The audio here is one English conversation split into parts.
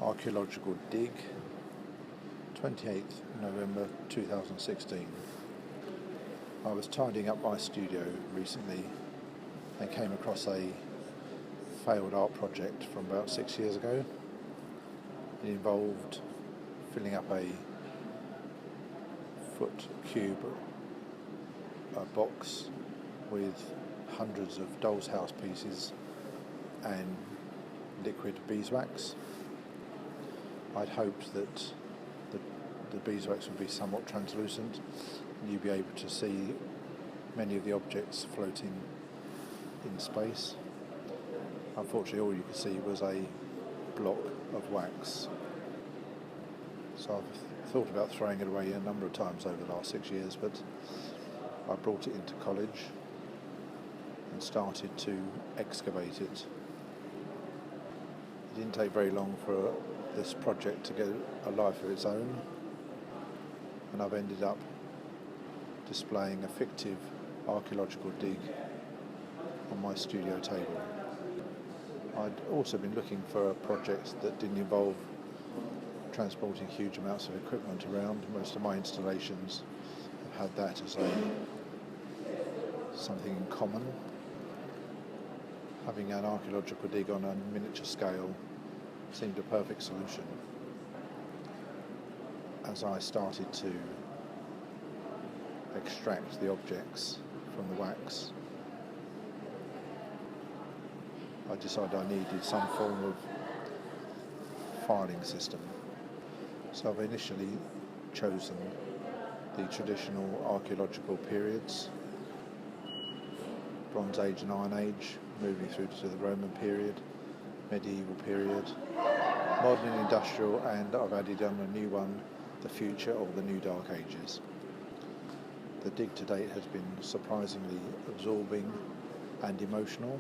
Archaeological dig, 28th November 2016. I was tidying up my studio recently and came across a failed art project from about 6 years ago. It involved filling up a foot cube box with hundreds of doll's house pieces and liquid beeswax. I'd hoped that the beeswax would be somewhat translucent and you'd be able to see many of the objects floating in space. Unfortunately, all you could see was a block of wax. So I've thought about throwing it away a number of times over the last 6 years, but I brought it into college and started to excavate it. It didn't take very long for this project to get a life of its own, and I've ended up displaying a fictive archaeological dig on my studio table. I'd also been looking for a project that didn't involve transporting huge amounts of equipment around. Most of my installations have had that as something in common. Having an archaeological dig on a miniature scale seemed a perfect solution. As I started to extract the objects from the wax, I decided I needed some form of filing system. So I've initially chosen the traditional archaeological periods, Bronze Age and Iron Age, moving through to the Roman period, medieval period, modern and industrial, and I've added on a new one, the future or the new Dark Ages. The dig to date has been surprisingly absorbing and emotional,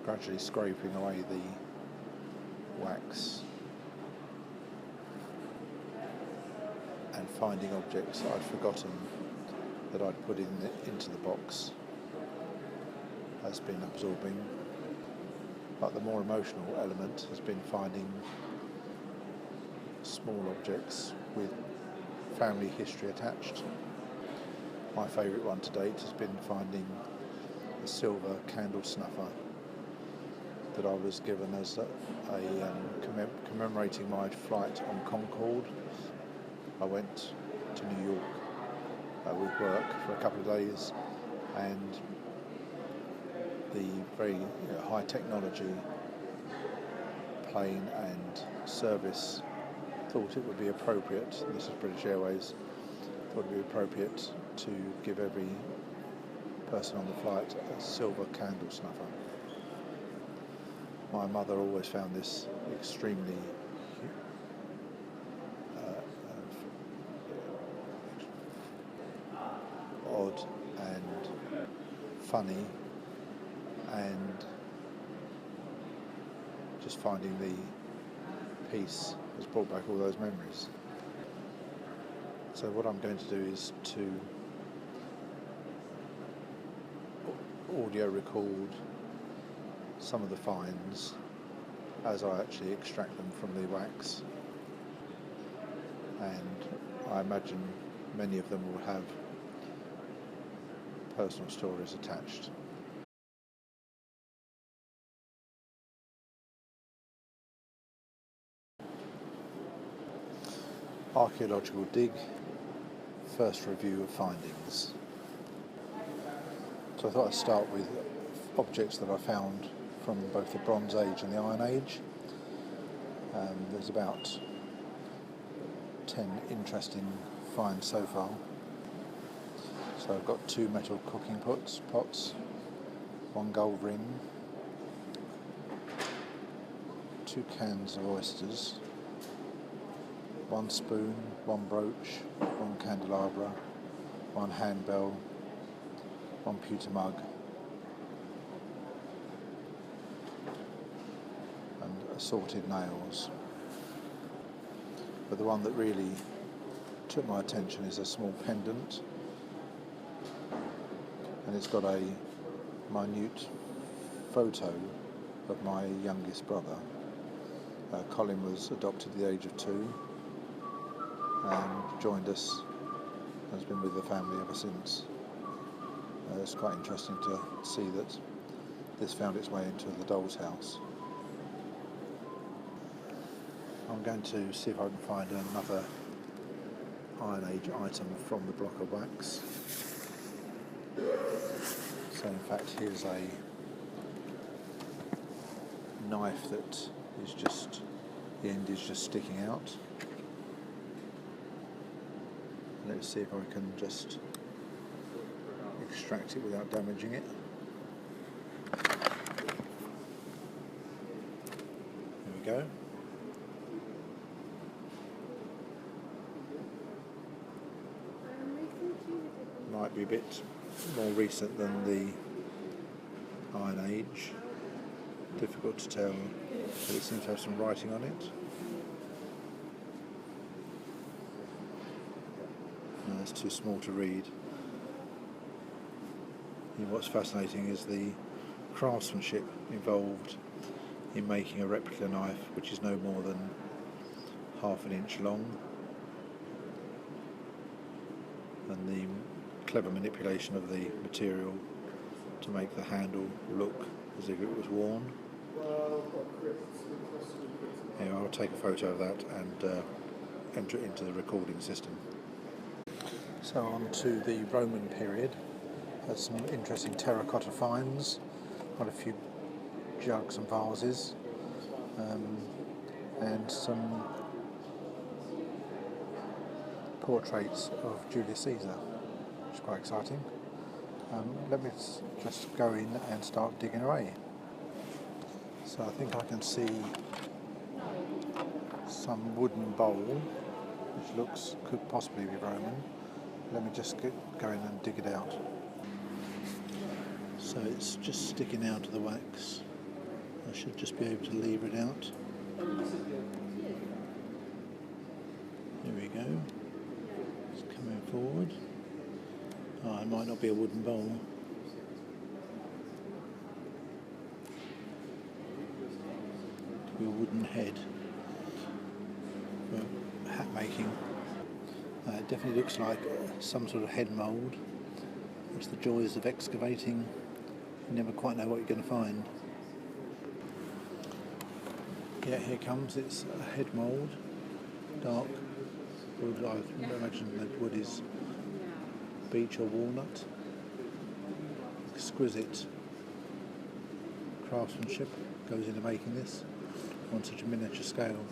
gradually scraping away the wax and finding objects I'd forgotten that I'd put into the box has been absorbing. But the more emotional element has been finding small objects with family history attached. My favourite one to date has been finding a silver candle snuffer that I was given as commemorating my flight on Concorde. I went to New York with work for a couple of days, and the very high technology plane and service thought it would be appropriate, this is British Airways, thought it would be appropriate to give every person on the flight a silver candle snuffer. My mother always found this extremely odd and funny, and just finding the piece has brought back all those memories. So what I'm going to do is to audio record some of the finds as I actually extract them from the wax, and I imagine many of them will have personal stories attached. Archaeological dig, first review of findings. So I thought I'd start with objects that I found from both the Bronze Age and the Iron Age. There's about 10 interesting finds so far. So I've got 2 metal cooking pots, 1 gold ring, 2 cans of oysters, 1 spoon, 1 brooch, 1 candelabra, 1 handbell, 1 pewter mug, and assorted nails. But the one that really took my attention is a small pendant, and it's got a minute photo of my youngest brother Colin was adopted at the age of 2 and joined us, has been with the family ever since. It's quite interesting to see that this found its way into the doll's house. I'm going to see if I can find another Iron Age item from the block of wax. So in fact here's a knife that is just, the end is just sticking out. Let's see if I can just extract it without damaging it. There we go. Might be a bit more recent than the Iron Age. Difficult to tell, but it seems to have some writing on it. No, it's too small to read. And what's fascinating is the craftsmanship involved in making a replica knife, which is no more than ½ an inch long, and the clever manipulation of the material to make the handle look as if it was worn. Anyway, I'll take a photo of that and enter it into the recording system. So on to the Roman period. There's some interesting terracotta finds, quite a few jugs and vases, and some portraits of Julius Caesar, which is quite exciting. Let me just go in and start digging away. So I think I can see some wooden bowl, which could possibly be Roman. Let me just go in and dig it out. So it's just sticking out of the wax. I should just be able to lever it out. There we go. It's coming forward. Oh, it might not be a wooden bowl. It could be a wooden head for hat making. It definitely looks like some sort of head mould. It's the joys of excavating. You never quite know what you're going to find. Yeah, here comes. It's a head mould, dark wood. I imagine the wood is beech or walnut. Exquisite craftsmanship goes into making this on such a miniature scale.